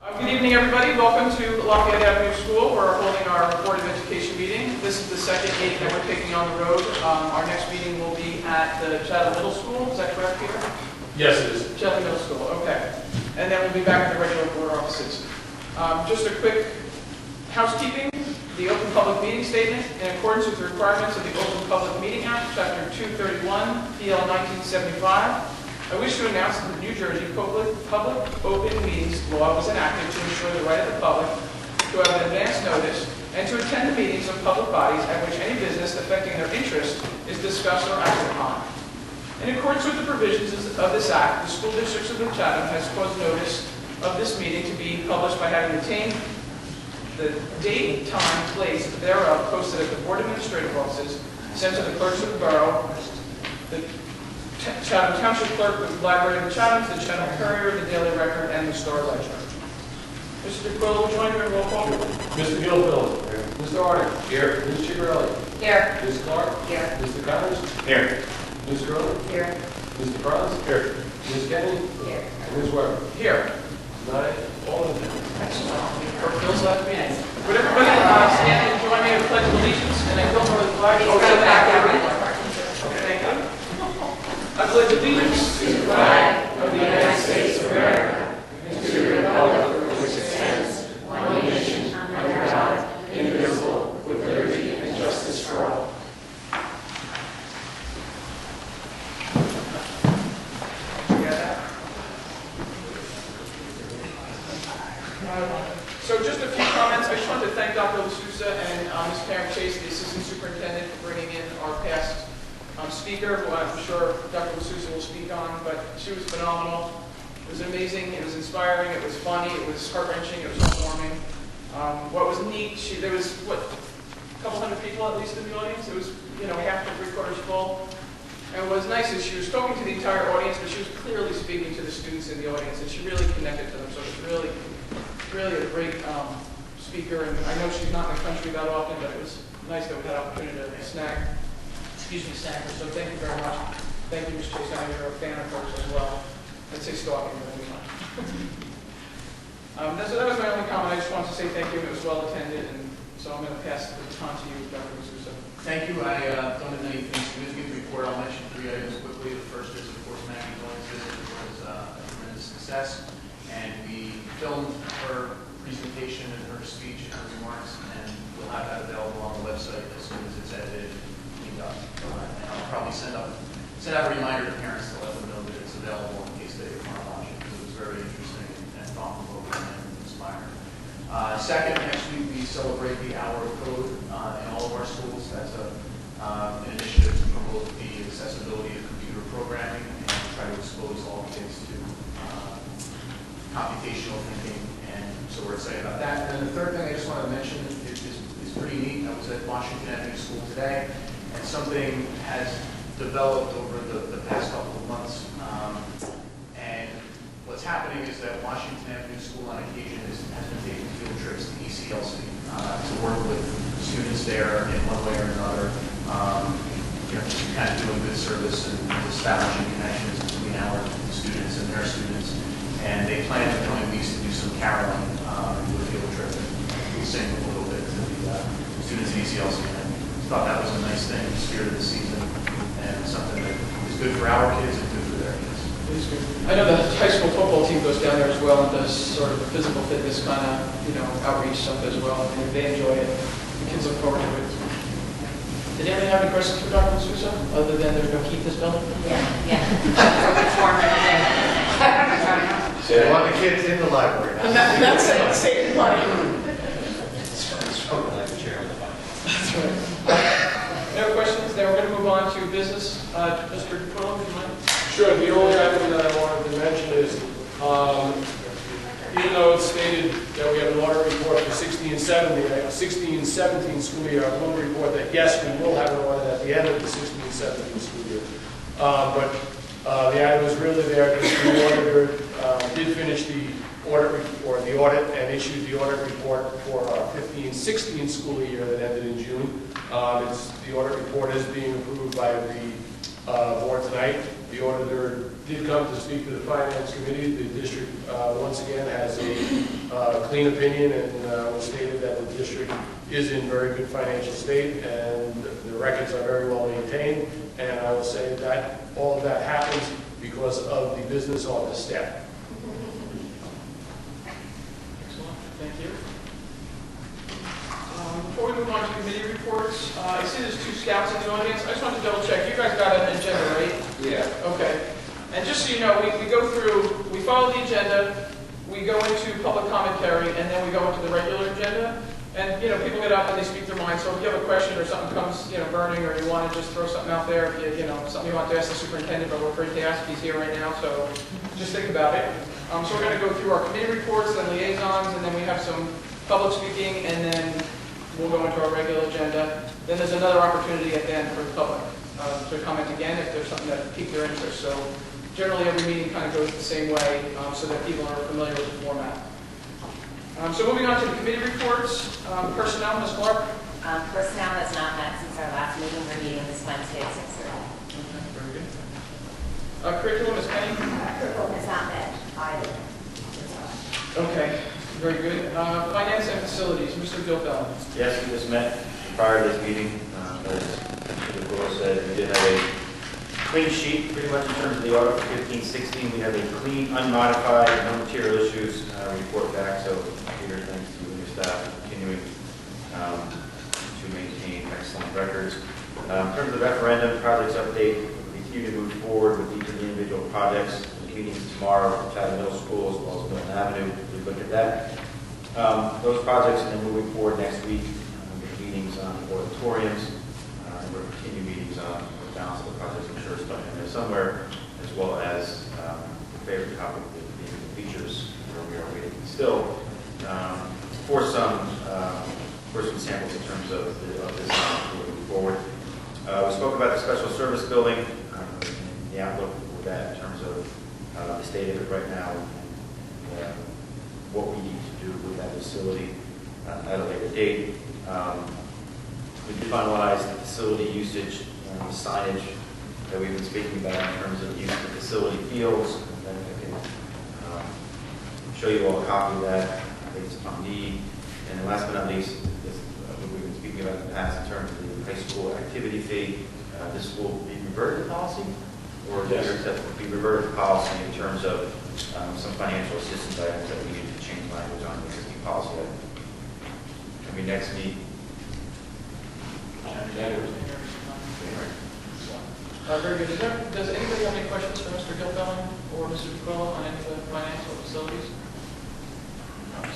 Good evening, everybody. Welcome to Lafayette Avenue School. We're holding our Board of Education meeting. This is the second meeting that we're taking on the road. Our next meeting will be at the Chatham Middle School. Is that correct, Peter? Yes, it is. Chatham Middle School, okay. And then we'll be back at the regular board offices. Just a quick housekeeping. The Open Public Meeting Statement, in accordance with the requirements of the Open Public Meeting Act, Chapter 231, PL 1975, I wish to announce that the New Jersey Public Open Meetings Law was enacted to ensure the right of the public to have an advance notice and to attend the meetings of public bodies at which any business affecting their interest is discussed or acted upon. In accordance with the provisions of this Act, the School Districts of Chatham has caused notice of this meeting to be published by having obtained the date, time, place thereof posted at the Board Administrative Offices, sent to the clerks of the borough, the Chatham Township Clerk, the Library of the Chatham, the Chatham Courier, the Daily Record, and the Star Ledger. Mr. DeQuillo will join me in roll call. Mr. Gilfield. Here. Mr. Arden. Here. Ms. Chigarelli. Here. Ms. Clark. Here. Mr. Connors. Here. Ms. Gurley. Here. Mr. Franz. Here. Ms. Kenny. Here. And Ms. Weber. Here. 9, all in favor. Excellent. For Bill's last meeting. Would everybody stand and join me in the Pledge of Allegiance? And I don't know the flag. He's going back there. Thank you. I pledge allegiance to the flag of the United States of America and to the republic for which it stands, one nation, under God, indivisible, with liberty and justice for all. So just a few comments. I just wanted to thank Dr. LaSousa and Ms. Karen Chase, the Assistant Superintendent, for bringing in our past speaker, who I'm sure Dr. LaSousa will speak on, but she was phenomenal. It was amazing, it was inspiring, it was funny, it was heart-wrenching, it was heartwarming. What was neat, there was, a couple hundred people at least in the audience. It was, half to three-quarters full. And what was nice is she was talking to the entire audience, but she was clearly speaking to the students in the audience, and she really connected to them. So it was really a great speaker, and I know she's not in the country that often, but it was nice that we had an opportunity to snag her. So thank you very much. Thank you, Ms. Chase. I know you're a fan of hers as well. I'd say stalking, but anyway. So that was my only comment. I just wanted to say thank you. It was well attended, and so I'm going to pass the baton to you, Dr. LaSousa. Thank you. I don't have many things to give the report. I'll mention 3 items quickly. The first is, of course, Maggie Bowen's visit, which was a tremendous success. And we filmed her presentation and her speech and her remarks, and we'll have that available on the website as soon as it's edited and cleaned up. And I'll probably send out a reminder to parents to let them know that it's available in case they want to watch it, because it was very interesting and thought-provoking and inspiring. Second, next week we celebrate the Hour of Code in all of our schools. That's an initiative to promote the accessibility of computer programming and try to expose all kids to computational thinking, and so we're excited about that. And then the third thing I just want to mention is pretty neat. I was at Washington Avenue School today, and something has developed over the past couple of months. And what's happening is that Washington Avenue School on occasion has been taking field trips to ECLC to work with students there in one way or another, just kind of doing good service and establishing connections between our students and their students. And they plan in the coming weeks to do some caroling, do a field trip, and we'll sing a little bit to the students at ECLC. And I thought that was a nice thing, the spirit of the season, and something that is good for our kids and good for their kids. It is good. I know the high school football team goes down there as well and does sort of physical fitness kind of, outreach stuff as well. And they enjoy it. The kids look forward to it. Did anybody have any questions for Dr. LaSousa, other than there's no key to this building? Yeah. So they want the kids in the library. And that's it. Save money. It's like the chair of the body. That's right. No questions? Then we're going to move on to business. Mr. DeQuillo, would you mind? Sure. The only item that I wanted to mention is, even though it's stated that we have an audit report for 16 and 17 school year, I will report that yes, we will have an audit at the end of the 16 and 17 school year. But the item is really there because the auditor did finish the audit and issued the audit report for our 15-16 school year that ended in June. The audit report is being approved by the board tonight. The auditor did come to speak to the Finance Committee. The district, once again, has a clean opinion, and was stated that the district is in very good financial state, and the records are very well maintained. And I will say that all of that happens because of the business office staff. Excellent, thank you. Before we move on to committee reports, I see there's 2 scouts in the audience. I just want to double check. You guys got an agenda, right? Yeah. Okay. And just so you know, we go through, we follow the agenda, we go into public commentary, and then we go into the regular agenda. And, people get up and they speak their mind. So if you have a question or something comes, burning, or you want to just throw something out there, if something you want to ask the superintendent, but we're afraid to ask, he's here right now, so just think about it. So we're going to go through our committee reports, then liaisons, and then we have some public speaking, and then we'll go into our regular agenda. Then there's another opportunity at the end for the public to comment again if there's something that piqued their interest. So generally every meeting kind of goes the same way so that people are familiar with the format. So moving on to the committee reports, personnel, Ms. Clark. Personnel has not met since our last meeting. We're meeting this Wednesday at 6:30. Okay, very good. Curriculum, Ms. Penny. Curriculum has not met either. Okay, very good. Finance and facilities, Mr. Gilfeld. Yes, we just met prior to this meeting. As Mr. Gore said, we did have a clean sheet pretty much in terms of the audit for 15-16. We have a clean, unmodified, no material issues report back. So Peter, thanks to you and your staff continuing to maintain excellent records. In terms of the referendum projects update, we continue to move forward with each of the individual projects. The meetings tomorrow at Chatham Middle School as well as Milton Avenue. We look at that. Those projects, and then moving forward next week with meetings on auditoriums, and we'll continue meetings on the balance of the projects. I'm sure it's stuck in there somewhere, as well as the favorite topic, the features, where we are waiting still for some samples in terms of this moving forward. We spoke about the special service building, the outlook for that in terms of the state of it right now, and what we need to do with that facility at a later date. We did finalize the facility usage and the signage that we've been speaking about in terms of use of the facility fields. And then I can show you all a copy of that. I think it's on need. And then last but not least, what we've been speaking about in the past in terms of the high school activity fee. This will be reverted to policy, or Yes. be reverted to policy in terms of some financial assistance items that we need to change language on the existing policy. Can we next meet? Very good. Does anybody have any questions for Mr. Gilfeld or Mr. DeQuillo on any of the financial facilities?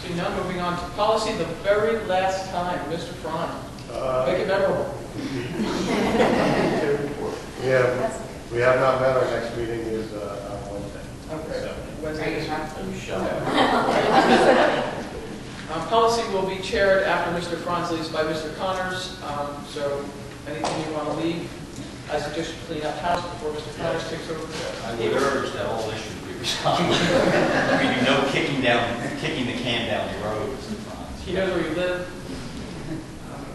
See, now moving on to policy, the very last time, Mr. Franz. Make it memorable. Yeah, we have not met. Our next meeting is on Wednesday. Okay. Wednesday is You shall. Policy will be chaired after Mr. Franz leaves by Mr. Connors. So anything you want to leave? I suggest you clean up house before Mr. Connors takes over. I would urge that all issues be resolved. We do no kicking the can down the road, Mr. Franz. He knows where you live.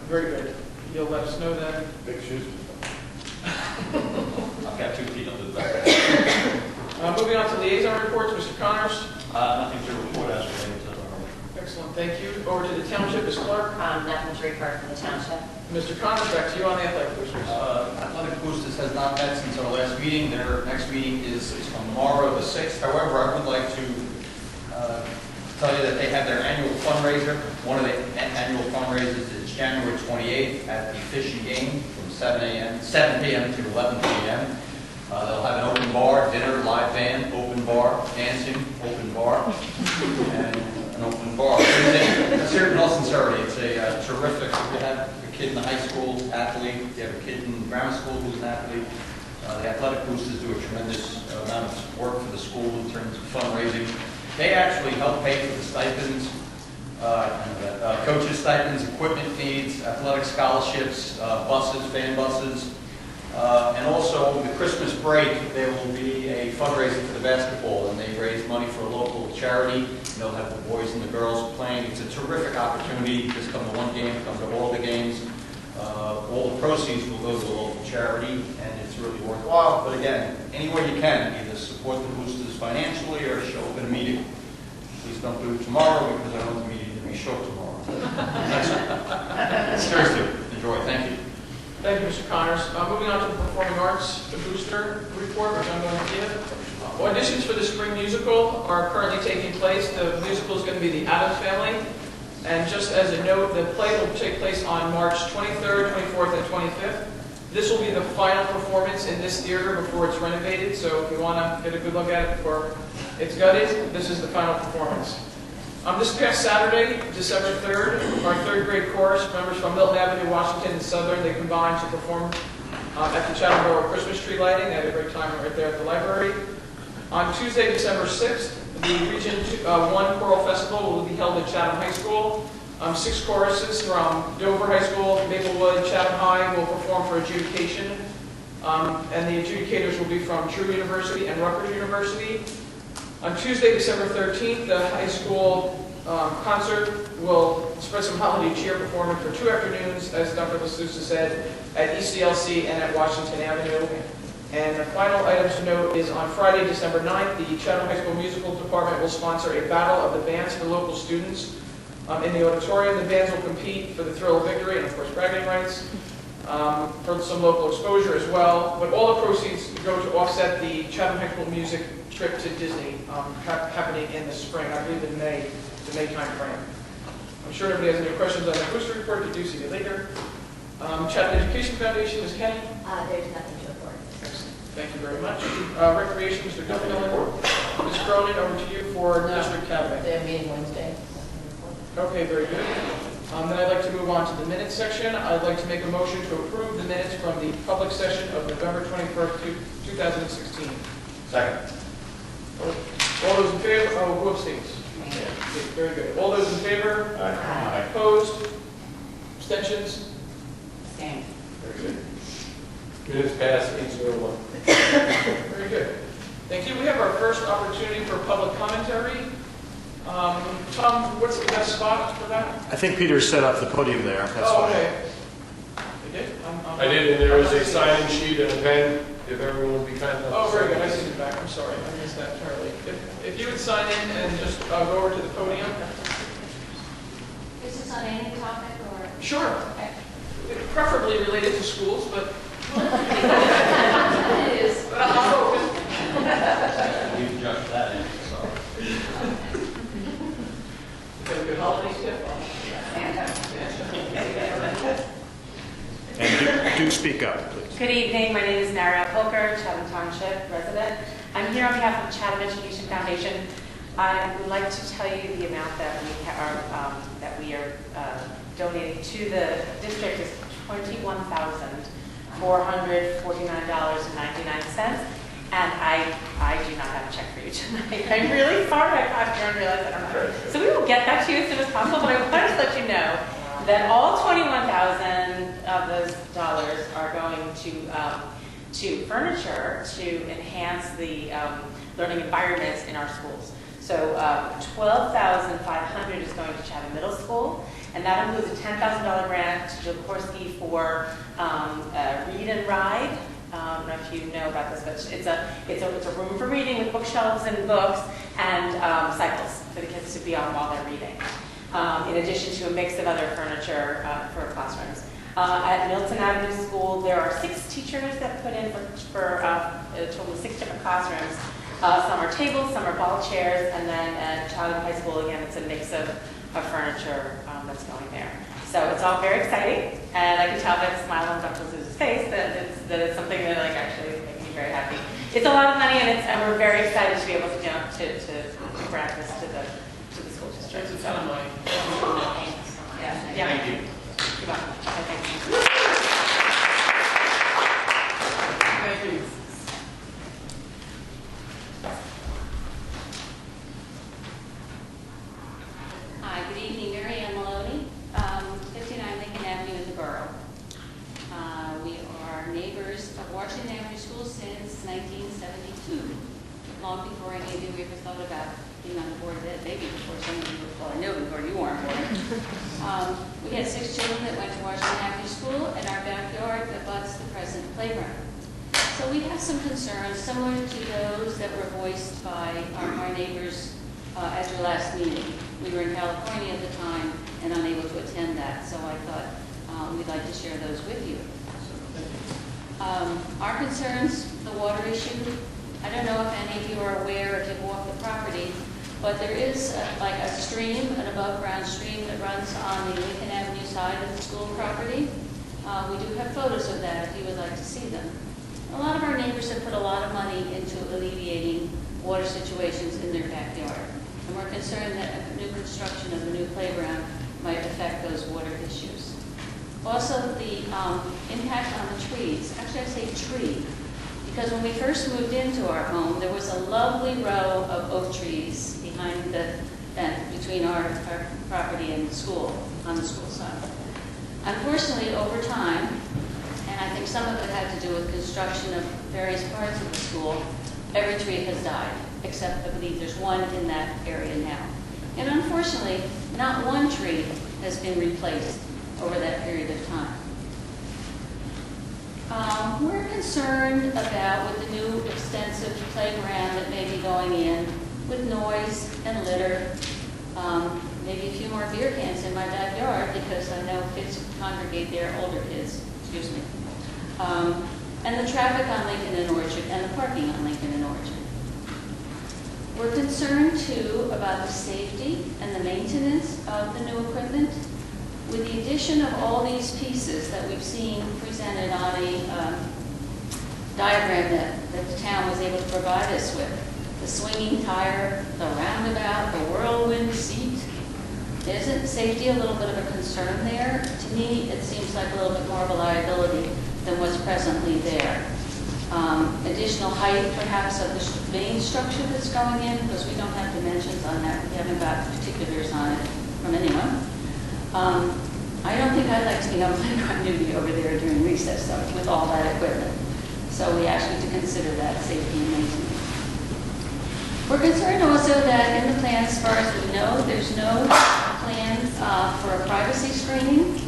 Very good. You'll let us know then. Big shoes. I've got 2 feet under the back. Moving on to liaison reports, Mr. Connors. Nothing to report as related to the Excellent, thank you. Over to the township, Ms. Clark. Nothing to report from the township. Mr. Connors, back to you on the athletic boosters. Athletic Boosters has not met since our last meeting. Their next meeting is tomorrow, the 6th. However, I would like to tell you that they have their annual fundraiser. One of the annual fundraisers is January 28th at the fishing game from 7 p.m. to 11 p.m. They'll have an open bar, dinner, live band, open bar, dancing, open bar, and an open bar. In all sincerity, it's a terrific. You have a kid in the high school athlete. You have a kid in grammar school who's an athlete. The Athletic Boosters do a tremendous amount of work for the school in terms of fundraising. They actually help pay for the stipends, coaches' stipends, equipment needs, athletic scholarships, buses, fan buses. And also, over the Christmas break, there will be a fundraiser for the basketball, and they raise money for a local charity. They'll have the boys and the girls playing. It's a terrific opportunity. Just come to one game, come to all the games. All the proceeds will go to a local charity, and it's really worthwhile. But again, any way you can, either support the Boosters financially or show up at a meeting. Please please don't do it tomorrow because I want the meeting to be short tomorrow. That's seriously, enjoy, thank you. Thank you, Mr. Connors. Moving on to the Performing Arts, the Booster Report, which I'm going to give. Auditions for the spring musical are currently taking place. The musical is going to be The Addams Family. And just as a note, the play will take place on March 23rd, 24th, and 25th. This will be the final performance in this theater before it's renovated, so if you want to get a good look at it before it's gutted, this is the final performance. This past Saturday, December 3rd, our third grade chorus, members from Milton Avenue, Washington, and Southern, they combined to perform at the Chatham Borough Christmas tree lighting. They had a great time right there at the library. On Tuesday, December 6th, the Region 1 Choral Festival will be held at Chatham High School. 6 choruses from Dover High School, Maplewood, Chatham High will perform for adjudication. And the adjudicators will be from Drew University and Rutgers University. On Tuesday, December 13th, the high school concert will spread some holiday cheer performing for 2 afternoons, as Dr. LaSousa said, at ECLC and at Washington Avenue. And the final item to note is on Friday, December 9th, the Chatham High School Musical Department will sponsor a battle of the bands for local students. In the auditorium, the bands will compete for the thrill of victory and, of course, bragging rights, for some local exposure as well. But all the proceeds go to offset the Chatham High School music trip to Disney happening in the spring, I believe in May, the May time frame. I'm sure nobody has any questions on the booster report. If you do, see you later. Chatham Education Foundation, Ms. Kenny. There's nothing to report. Excellent. Thank you very much. Recreation, Mr. Gilfillan. Ms. Cronin, over to you for District Cabinet. They're meeting Wednesday. Okay, very good. Then I'd like to move on to the minutes section. I'd like to make a motion to approve the minutes from the public session of November 21st, 2016. Second. All those in favor? Oh, who abstains? Okay, very good. All those in favor? Aye. Opposed? Abstentions? Same. Very good. Minutes passed, 801. Very good. Thank you. We have our first opportunity for public commentary. Tom, what's the best spot for that? I think Peter set up the podium there. That's fine. Okay. You did? I did, and there is a sign-in sheet and a pen, if everyone would be kind enough. Oh, very good. I see the back. I'm sorry. I missed that entirely. If you would sign in and just go over to the podium. Is this on any topic or? Sure. Preferably related to schools, but It is. but I'm open. You can judge that in, so. Got a good holiday tip. And do speak up, please. Good evening. My name is Nara Pilker, Chatham Township resident. I'm here on behalf of the Chatham Education Foundation. I would like to tell you the amount that we are donating to the district is $21,449.99. And I do not have a check for you tonight. I'm really sorry. I got here and realized I don't have it. So we will get that to you as soon as possible, but I wanted to let you know that all 21,000 of those dollars are going to furniture to enhance the learning environments in our schools. So $12,500 is going to Chatham Middle School, and that includes a $10,000 grant to Jill Korsky for Read and Ride. I don't know if you know about this, but it's a room for reading with bookshelves and books and cycles for the kids to be on while they're reading. In addition to a mix of other furniture for classrooms. At Milton Avenue School, there are 6 teachers that put in for a total of 6 different classrooms. Some are tables, some are ball chairs, and then at Chatham High School, again, it's a mix of furniture that's going there. So it's all very exciting, and I can tell by the smile on Dr. Sousa's face that it's something that actually is making me very happy. It's a lot of money, and we're very excited to be able to grant this to the school district. It's a ton of money. Yeah. Thank you. You're welcome. Thank you. Thank you. Hi, good evening, Mary Ann Maloney, 59 Lincoln Avenue in the borough. We are neighbors of Washington Avenue School since 1972, long before any of you ever thought about being on the board then, maybe before some of you were, well, I know before you weren't born. We had 6 children that went to Washington Avenue School, and our backyard abuts the present playground. So we have some concerns similar to those that were voiced by our neighbors at your last meeting. We were in California at the time and unable to attend that, so I thought we'd like to share those with you. Our concerns, the water issue, I don't know if any of you are aware if you've walked the property, but there is like a stream, an above-ground stream that runs on the Lincoln Avenue side of the school property. We do have photos of that if you would like to see them. A lot of our neighbors have put a lot of money into alleviating water situations in their backyard. And we're concerned that new construction of the new playground might affect those water issues. Also, the impact on the trees. Actually, I say tree, because when we first moved into our home, there was a lovely row of oak trees behind the fence between our property and the school, on the school side. Unfortunately, over time, and I think some of it had to do with construction of various parts of the school, every tree has died, except I believe there's one in that area now. And unfortunately, not one tree has been replaced over that period of time. We're concerned about with the new extensive playground that may be going in with noise and litter, maybe a few more beer cans in my backyard because I know kids congregate there, older kids, excuse me. And the traffic on Lincoln and Orchard and the parking on Lincoln and Orchard. We're concerned too about the safety and the maintenance of the new equipment. With the addition of all these pieces that we've seen presented on a diagram that the town was able to provide us with, the swinging tire, the roundabout, the whirlwind seat, isn't safety a little bit of a concern there? To me, it seems like a little bit more of a liability than what's presently there. Additional height, perhaps, of the main structure that's going in, because we don't have dimensions on that. We haven't got particulars on it from anyone. I don't think I'd like to be on playground duty over there during recess, though, with all that equipment. So we ask you to consider that safety and maintenance. We're concerned also that in the plan, as far as we know, there's no plan for a privacy screening.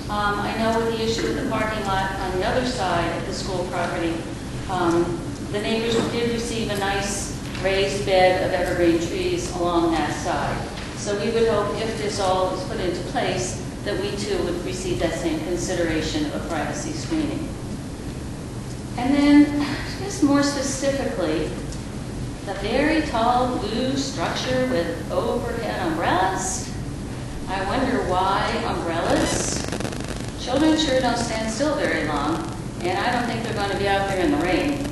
I know with the issue of the parking lot on the other side of the school property, the neighbors did receive a nice raised bed of evergreen trees along that side. So we would hope if this all is put into place, that we too would receive that same consideration of a privacy screening. And then, just more specifically, the very tall blue structure with overhead umbrellas. I wonder why umbrellas? Children sure don't stand still very long, and I don't think they're going to be out there in the rain.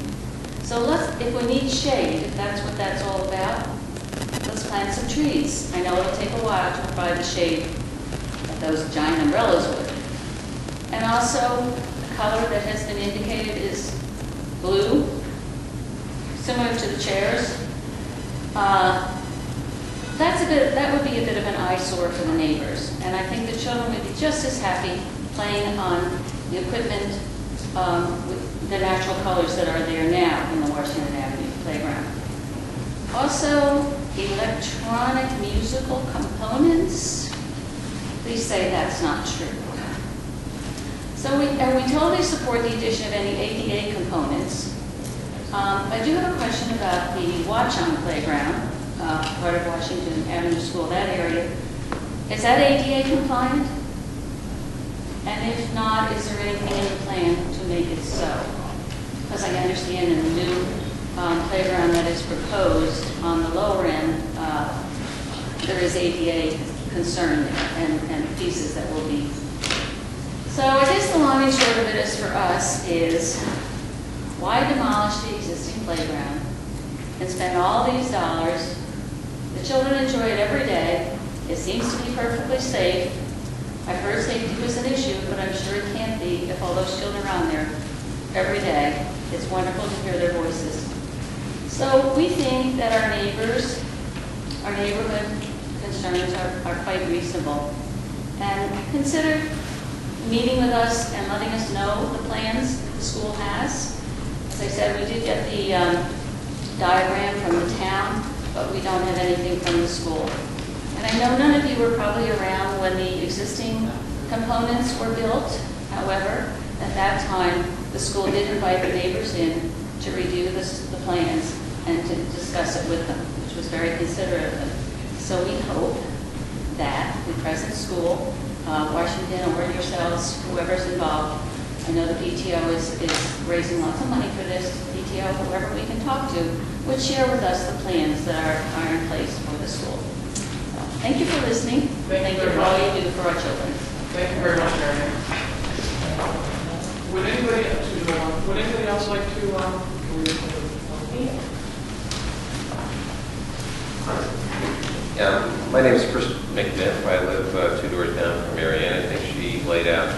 So if we need shade, if that's what that's all about, let's plant some trees. I know it'll take a while to provide the shade that those giant umbrellas would. And also, the color that has been indicated is blue, similar to the chairs. That would be a bit of an eyesore for the neighbors. And I think the children would be just as happy playing on the equipment with the natural colors that are there now in the Washington Avenue playground. Also, electronic musical components. Please say that's not true. So we totally support the addition of any ADA components. I do have a question about the watch-on playground, part of Washington Avenue School, that area. Is that ADA compliant? And if not, is there anything in the plan to make it so? Because I understand in the new playground that is proposed on the lower end, there is ADA concern there and pieces that will be. So I guess the long and short of it is for us is why demolish the existing playground and spend all these dollars? The children enjoy it every day. It seems to be perfectly safe. I've heard safety was an issue, but I'm sure it can't be if all those children are on there every day. It's wonderful to hear their voices. So we think that our neighbors, our neighborhood concerns are quite reasonable. And consider meeting with us and letting us know the plans that the school has. As I said, we did get the diagram from the town, but we don't have anything from the school. And I know none of you were probably around when the existing components were built. However, at that time, the school did invite the neighbors in to review the plans and to discuss it with them, which which was very considerate of them. So we hope that the present school, Washington or yourselves, whoever's involved, I know the PTO is raising lots of money for this, PTO, whoever we can talk to, would share with us the plans that are in place for the school. So, thank you for listening. Thank you for very all much. you do for our children. Thank you very much, Marianne. Would anybody else like to, My name is Chris McNiff. I live 2 doors down from Marianne. I think she laid out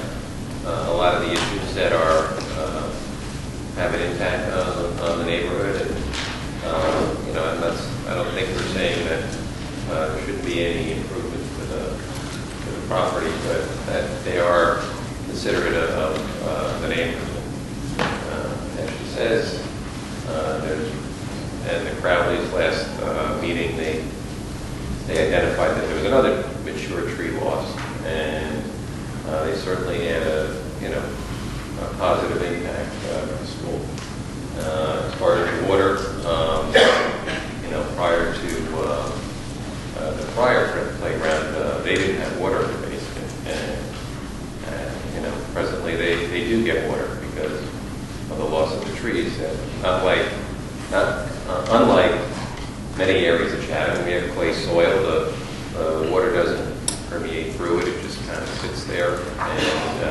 a lot of the issues that are have an impact on the neighborhood. And I don't think we're saying that there shouldn't be any improvements to the property, but that they are considerate of the neighborhood. As she says, and the Crowley's last meeting, they identified that there was another mature tree loss, and they certainly had a positive impact for the school. As far as the water, prior to the prior playground, they didn't have water in the basement, and presently they do get water because of the loss of the trees. And unlike many areas of Chatham, we have clay soil. The water doesn't permeate through it; it just kind of sits there, and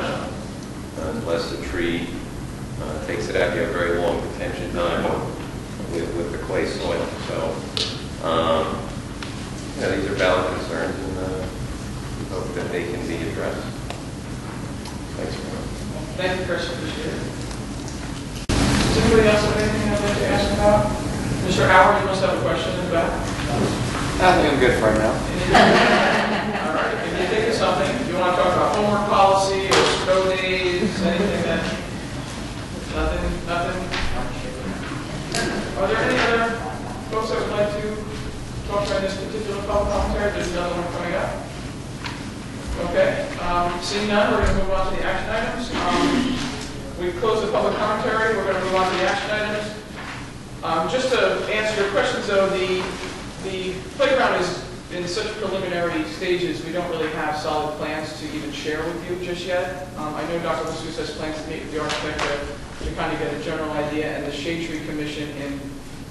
unless the tree takes it out, you have very long retention time with the clay soil. So, these are valid concerns, and we hope that they can be addressed. Thanks very much. thank you, Chris, appreciate it. Does anybody else have anything they'd like to ask about? Mr. Howard, you must have a question in the back. I think I'm good for right now. All right, if you think of something, you want to talk about homework policy or snow days, anything that, nothing? Are there any other folks that would like to talk about this particular public commentary? There's another one coming up. Okay, seeing none, we're going to move on to the action items. We've closed the public commentary, we're going to move on to the action items. Just to answer your questions, though, the playground is in such preliminary stages, we don't really have solid plans to even share with you just yet. I know Dr. Jesus has plans to meet with the architect to kind of get a general idea, and the Shade Tree Commission in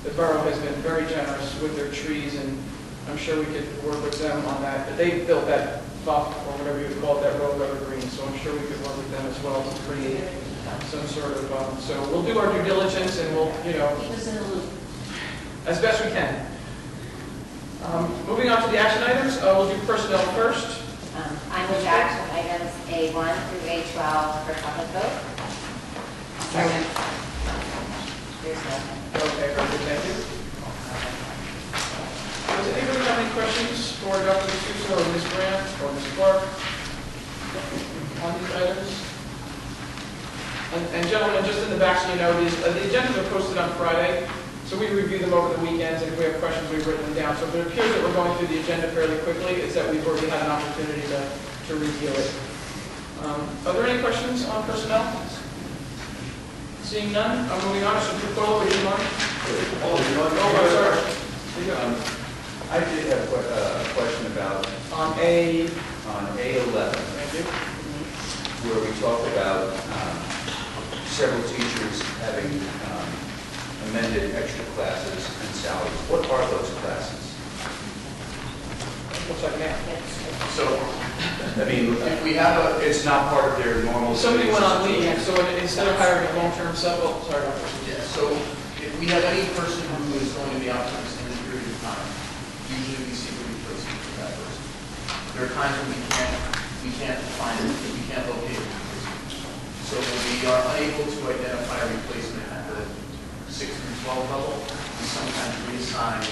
the borough has been very generous with their trees, and I'm sure we could work with them on that. But they built that buff, or whatever you would call it, that road evergreen, so I'm sure we could work with them as well to create some sort of, so we'll do our due diligence, and we'll, Keep us in the loop. as best we can. Moving on to the action items, we'll do personnel first. I move action items A1 through A12 for public vote. Second. There's nothing. Okay, very good, thank you. Does anybody have any questions for Dr. D'Souza or Ms. Grant or Ms. Clark on these items? And gentlemen, just in the back so you know, the agendas are posted on Friday, so we review them over the weekends, and if we have questions, we've written them down. So if it appears that we're going through the agenda fairly quickly, it's that we've already had an opportunity to review it. Are there any questions on personnel? Seeing none, I'm moving on. Mr. Trupolo, would you mind? Sorry. I did have a question about On A11, thank you. where we talked about several teachers having amended extra classes and salaries. What are those classes? Looks like now. So, I mean, if we have it's not part of their normal. Somebody went on leave, so instead of hiring a long-term sub, sorry. Yeah, so if we have any person who is going to be out for an extended period of time, usually we seek a replacement for that person. There are times when we can't find it, we can't locate it. So when we are unable to identify a replacement at the 6 through 12 level, we sometimes reassign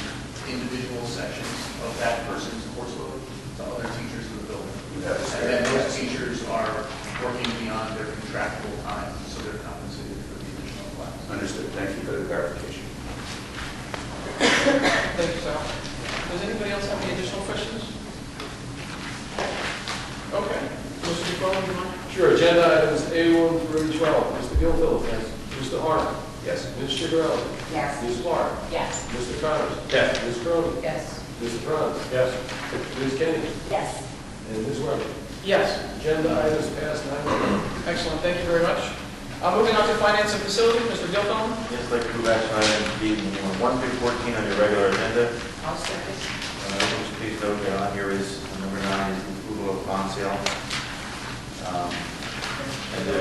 individual sections of that person's courseload to other teachers in the building. And then those teachers are working beyond their contractual time, so they're compensated for the additional class. Understood. Thank you for the clarification. Thank you, Sal. Does anybody else have any additional questions? Okay. Mr. Trupolo, would you mind? Sure, agenda items A1 through 12. Mr. Gilfield. Yes. Mr. Hart. Yes. Ms. Chigarelli? Yes. Ms. Clark? Yes. Mr. Connors? Yes. Ms. Curley? Yes. Mr. Franz? Yes. Ms. Kenny? Yes. And Ms. Webber? Yes. Agenda items passed 9-0. Excellent, thank you very much. Moving on to finance and facility, Mr. Gilthone. Just like to move action item B, 1 through 14 on your regular agenda. I'll second. Just please note that on here is, number 9 is the approval of bond sale. And the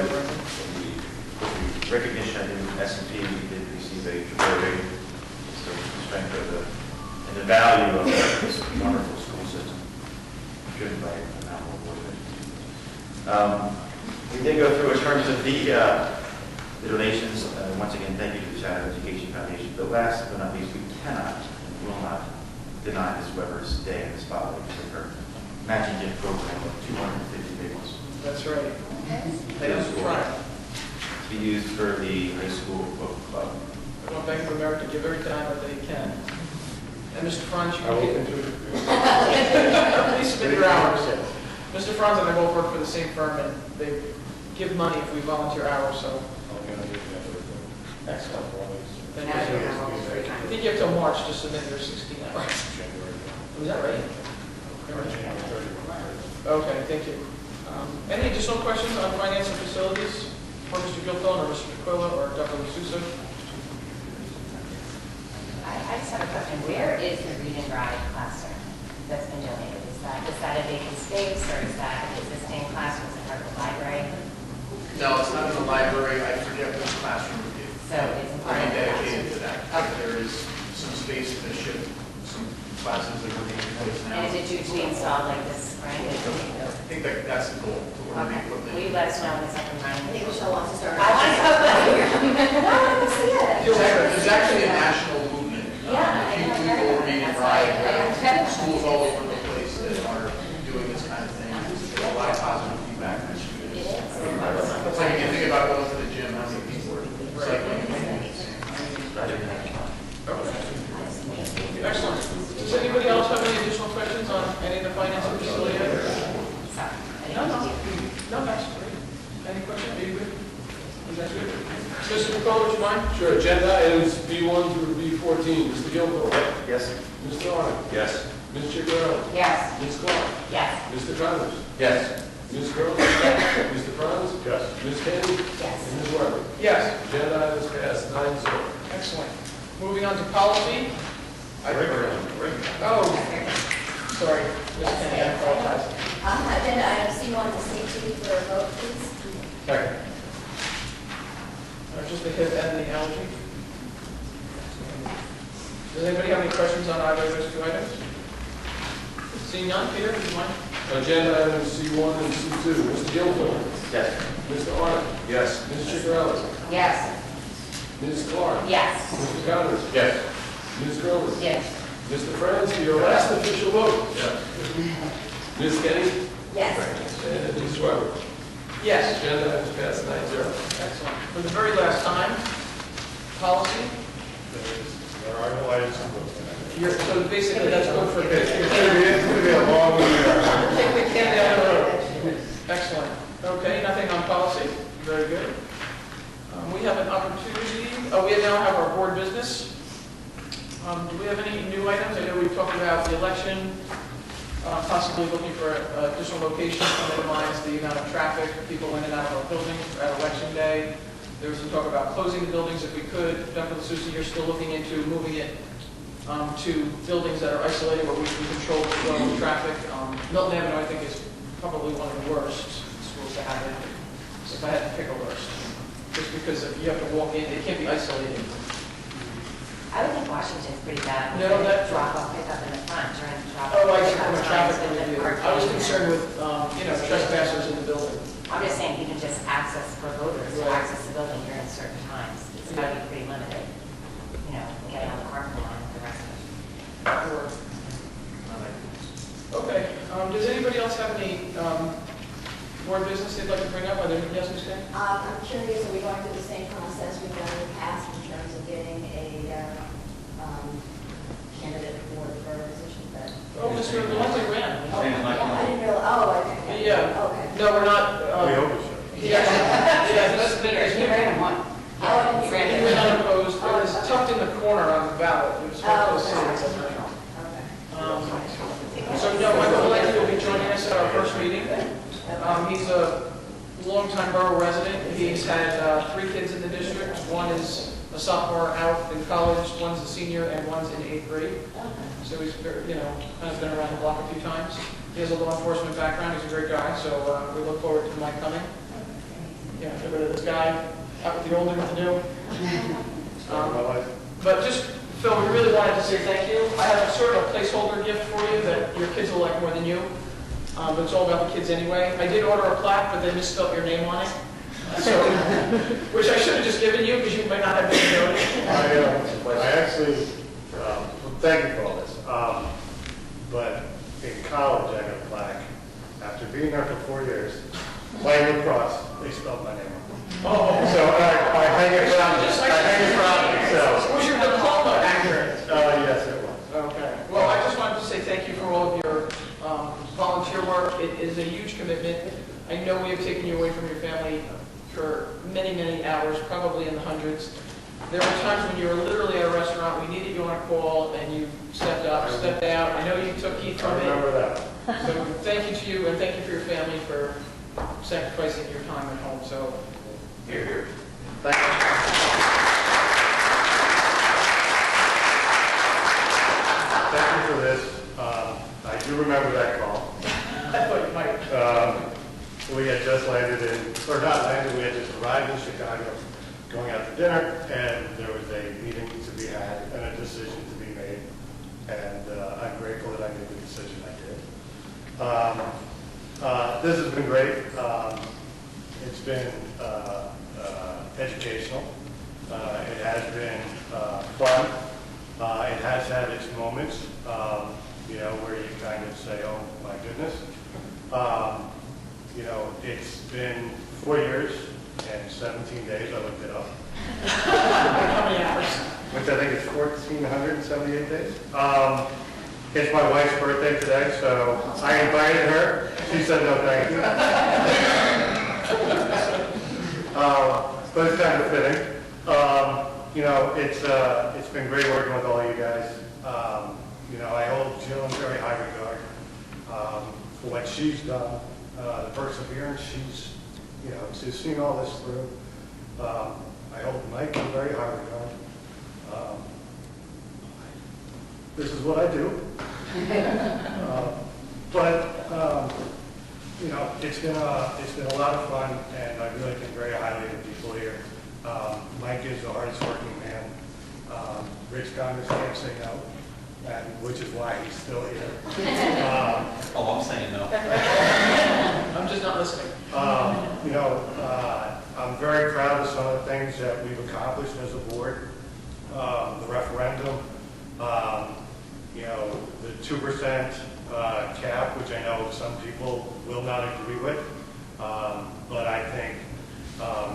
recognition, I think S&P did receive a AAA rating. So the strength of and the value of this wonderful school system, driven by a Mount Award. We did go through in terms of the donations. Once again, thank you to the Shadow Education Foundation. But last but not least, we cannot and will not deny Ms. Weber's day in the spotlight with her matching gift program of 250 vehicles. That's right. They also try to be used for the high school book club. I want Bank of America to give every dime that they can. And Mr. Franz, you I will can continue. please submit your hours. Mr. Franz and I both work for the same firm, and they give money if we volunteer hours, so. Excellent. Thank you. I think you have till March to submit your 16 hours. Was that right? Okay, thank you. Any additional questions on finance and facilities for Mr. Gilthone or Mr. Aquila or Dr. D'Souza? I just have a question. Where is the read and write classroom that's been donated? Is that a vacant space, or is that an existing classroom? Is it part of the library? No, it's not in the library. I forget which classroom it is. So it's part of the dedicated to classroom. that. There is some space to shift some classes that are being placed now. And is it due to be installed like this, right? I think that's the goal, to order the Okay. equipment. Will you let us know when it's up and running? I think Michelle wants to start. I want to go there. I want to see it. There's actually a national movement. Yeah, If you I know. go read and write, schools all over the place that are doing this kind of thing. There's a lot of positive feedback from students. It is. It's like you can think about going to the gym, how many people are cycling. Excellent. Does anybody else have any additional questions on any of the finance and facility items? Sorry. I No, didn't no. mean to. No, that's great. Any questions? Are you good? Is that good? Mr. McCall, would you mind? Sure, agenda items B1 through B14. Mr. Gilmore? Yes. Mr. Arnott? Yes. Ms. Chigarelli? Yes. Ms. Clark? Yes. Mr. Connors? Yes. Ms. Curley? Mr. Franz? Yes. Ms. Kenny? Yes. And Ms. Webber? Yes. Agenda items passed 9-0. Excellent. Moving on to policy. Oh, sorry, Ms. Kenny, I apologize. Agenda item C1 to C2 for a vote, please. Second. Just the hip and the allergy. Does anybody have any questions on either of those two items? Seeing none, Peter, would you mind? Agenda items C1 and C2. Mr. Gilmore? Yes. Mr. Arnott? Yes. Ms. Chigarelli? Yes. Ms. Clark? Yes. Mr. Connors? Yes. Ms. Curley? Yes. Mr. Franz, your last official vote. Yes. Ms. Kenny? Yes. And Ms. Webber? Yes. Agenda items passed 9-0. Excellent. For the very last time, policy. There are no items to vote. So basically, that's good for It's going to be a long year. Kick the can down the road. Excellent. Okay, nothing on policy. Very good. We have an opportunity, we now have our board business. Do we have any new items? I know we've talked about the election, possibly looking for additional locations to minimize the amount of traffic, people in and out of our building at election day. There was some talk about closing the buildings if we could. Dr. D'Souza, you're still looking into moving it to buildings that are isolated where we can control the flow of traffic. Milton Avenue, I think, is probably one of the worst schools to have it, if I had to pick a worst. Just because if you have to walk in, it can't be isolated. I would think Washington's pretty bad. No, that- Drop off, pick up in the front, during the drop off. Oh, I see, pick up from a times traffic with point of the view. parking I was and- concerned with, trespassers in the building. I'm just saying, even just access for voters to Right. access the building during certain times. It's got to be pretty limited, getting on the parking line and the rest of it. Okay, does anybody else have any board business they'd like to bring up? Are there, yes, Ms. Kay? I'm curious, are we going through the same process we've done in the past in terms of getting a candidate for the borough position? Oh, Mr. Valente ran. Oh, yeah, I didn't realize, okay. Yeah. Okay. No, we're not. We hope it should. Yeah, that's, He ran one. Oh, I didn't see he it. ran on a corner on the ballot. It was hard to see. So, no, Michael Valenti will be joining us at our first meeting. He's a longtime borough resident. He's had 3 kids in the district. One is a sophomore out in college, one's a senior, and one's in 8th grade. So he's, kind of been around the block a few times. He has a law enforcement background. He's a great guy, so we look forward to Mike coming. Yeah, get rid of this guy, out with the old and with the new. But just, Phil, we really wanted to say thank you. I have a sort of a placeholder gift for you that your kids will like more than you. But it's all about the kids anyway. I did order a plaque, but they misspelled your name on it. So, which I should have just given you because you might not have been noticed. I actually, thank you for all this. But in college, I got a plaque. After being there for 4 years, playing lacrosse, they spelled my name wrong. Oh. So I hang it around. Was your diploma accurate? Yes, it was. Okay. Well, I just wanted to say thank you for all of your volunteer work. It is a huge commitment. I know we have taken you away from your family for many, many hours, probably in the hundreds. There were times when you were literally at a restaurant, we needed you on a call, and you stepped up, stepped out. I know you took heat from it. I remember that. So thank you to you, and thank you for your family for sacrificing your time at home. So, Here, here. Thank you. Thank you for this. I do remember that call. I thought you might. We had just landed or not landed, we had just arrived in Chicago, going out to dinner, and there was a meeting to be had and a decision to be made. And I'm grateful that I made the decision I did. This has been great. It's been educational. It has been fun. It has had its moments, where you kind of say, oh my goodness. It's been 4 years and 17 days, I looked it up. How many hours? Which I think is 1,478 days. It's my wife's birthday today, so I invited her. She said no thank you. But it's kind of fitting. It's been great working with all you guys. I hold Jill in very high regard for what she's done, the perseverance she's seen all this through. I hold Mike in very high regard. This is what I do. It's been a lot of fun, and I really think very highly of the people here. Mike is the hardest working man. Rich Congress can't say no, which is why he's still here. I'm saying no. I'm just not listening. I'm very proud of some of the things that we've accomplished as a board. The referendum, the 2% cap, which I know some people will not agree with. But I think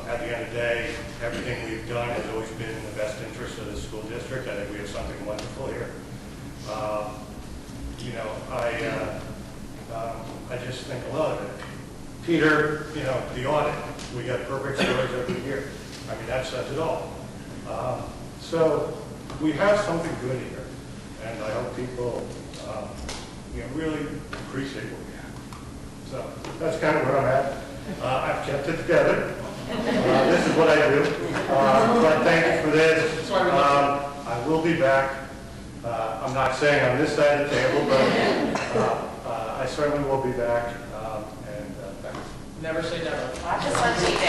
at the end of the day, everything we've done has always been in the best interest of the school district. I think we have something wonderful here. I just think a lot of it. Peter, the audit, we get perfect scores every year. I mean, that says it all. So we have something good here, and I hope people really appreciate what we have. So that's kind of where I'm at. I've kept it together. This is what I do. But thank you for this. I will be back. I'm not saying on this side of the table, but I certainly will be back. And thanks. Never say never. Watch us on TV.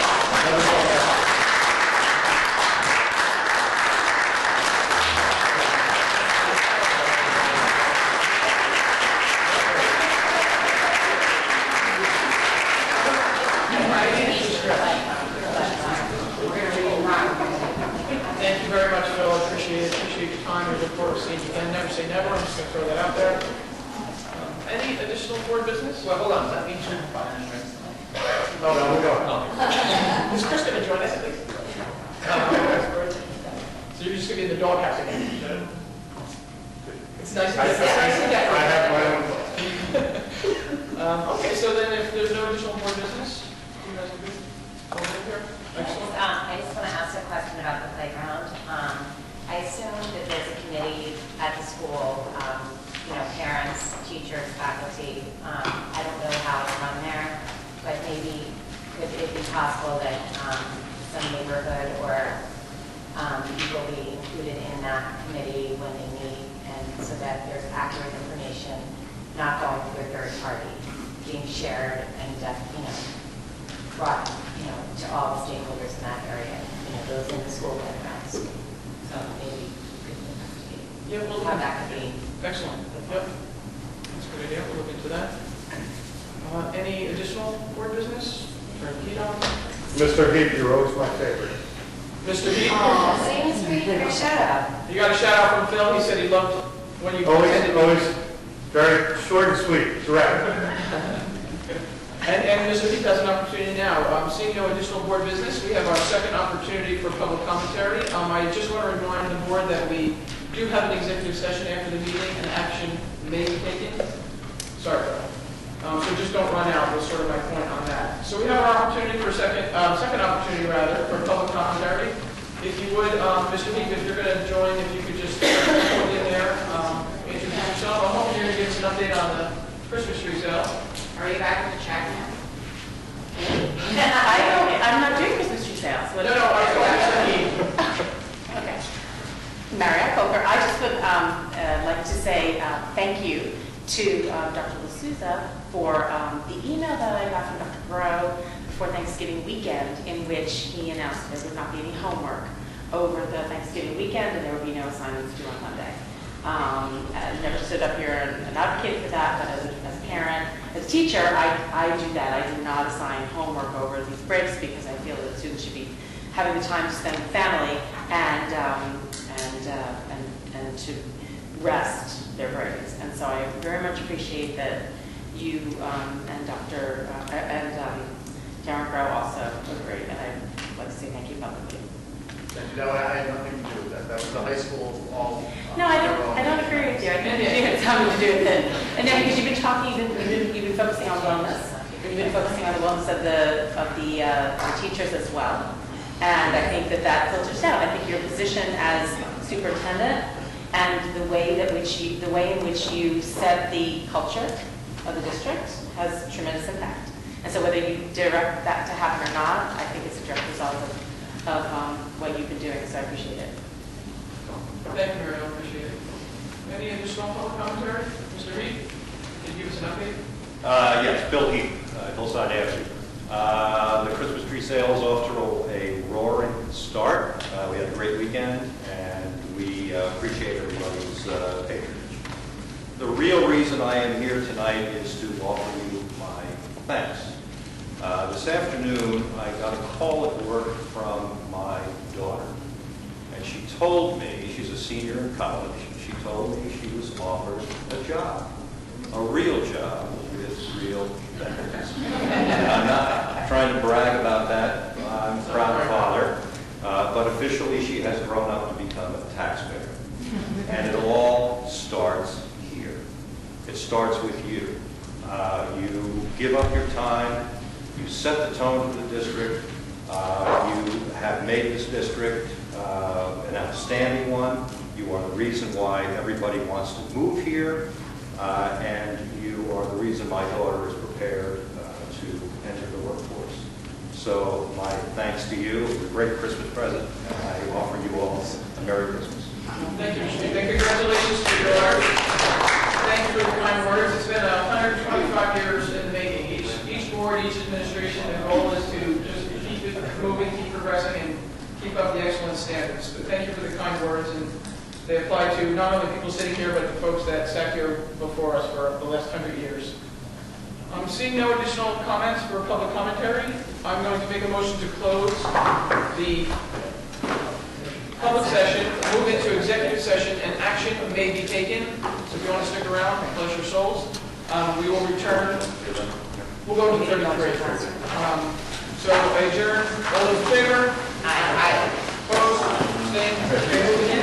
Thank you very much, Phil. I appreciate your time. We look forward to seeing you again. Never say never. I'm just going to throw that out there. Any additional board business? Well, hold on. That means you're fine. No, we're going. Is Chris going to join us at least? So you're just going to be in the doghouse again? It's nice to get that. I have my own thoughts. Okay, so then if there's no additional board business, you guys are good? Over here? Excellent. I just want to ask a question about the playground. I assume faculty. I don't know how it's run there, but maybe could it be possible that some neighborhood or people be included in that committee when they meet, and so that there's accurate information not going through a third party, being shared and brought to all the stakeholders in that area, those in the school and around the school. So maybe we could investigate. Yeah, we'll How that could be. Excellent. Yep. That's a good idea. We'll look into that. Any additional board business? Turn Pete on. Mr. Heath, you're always my favorite. Mr. Pete? Oh, same as me. Your shout out. You got a shout out from Phil. He said he loved when you presented. Always very short and sweet, direct. And Mr. Pete has an opportunity now. Seeing no additional board business, we have our second opportunity for public commentary. I just want to remind the board that we do have an executive session after the meeting, and action may be taken. Sorry, so just don't run out. Was sort of my point on that. So we have our opportunity for second opportunity rather for public commentary. If you would, Mr. Pete, if you're going to join, if you could just put in there, introduce yourself. I'm hoping you're going to give us an update on the Christmas tree sale. Are you back with the check now? I'm not doing Christmas tree sales. No, I mean. Okay. Mariette Coker, I just would like to say thank you to Dr. D'Souza for the email that I got from Dr. Groh before Thanksgiving weekend, in which he announced there would not be any homework over the Thanksgiving weekend and there would be no assignments due on Monday. I never stood up here and advocated for that, but as a parent, as a teacher, I do that. I do not assign homework over these breaks because I feel that students should be having the time to spend with family and to rest their brains. And so I very much appreciate that you and Dr. and Darren Groh also agree, and I'd like to say thank you publicly. No, I had nothing to do with that. That was the high school all. No, I don't agree with you. I think you had something to do with it. And then because you've been talking, you've been focusing on wellness. You've been focusing on the wellness of the teachers as well. And I think that filters out. I think your position as superintendent and the way in which you set the culture of the district has tremendous impact. And so whether you direct that to happen or not, I think it's a direct result of what you've been doing, so I appreciate it. Thank you, Mary. I appreciate it. Any additional public commentary? Mr. Reed, can you give us an update? Yes, Bill Heath, Hillside Avenue. The Christmas tree sale is off to a roaring start. We had a great weekend, and we appreciate everybody's patronage. The real reason I am here tonight is to offer you my thanks. This afternoon, I got a call at work from my daughter, and she told me, she's a senior in college, she told me she was offered a job, a real job with real benefits. And I'm not trying to brag about that. I'm a proud father, but officially she has grown up to become a taxpayer. And it all starts here. It starts with you. You give up your time. You set the tone for the district. You have made this district an outstanding one. You are the reason why everybody wants to move here, and you are the reason my daughter is prepared to enter the workforce. So my thanks to you. It's a great Christmas present, and I offer you all a Merry Christmas. Thank you, Mr. Reed. And congratulations to your daughter. Thank you for the kind words. It's been 125 years in the making. Each board, each administration, the goal is to just keep it moving, keep progressing, and keep up the excellent standards. But thank you for the kind words, and they apply to not only people sitting here, but the folks that sat here before us for the last 100 years. Seeing no additional comments for public commentary, I'm going to make a motion to close the public session, move into executive session, and action may be taken. So if you want to stick around, bless your souls. We will return. We'll go to 33. So adjourn. All those in favor? Aye. Opposed? Abstained? Okay, moving in.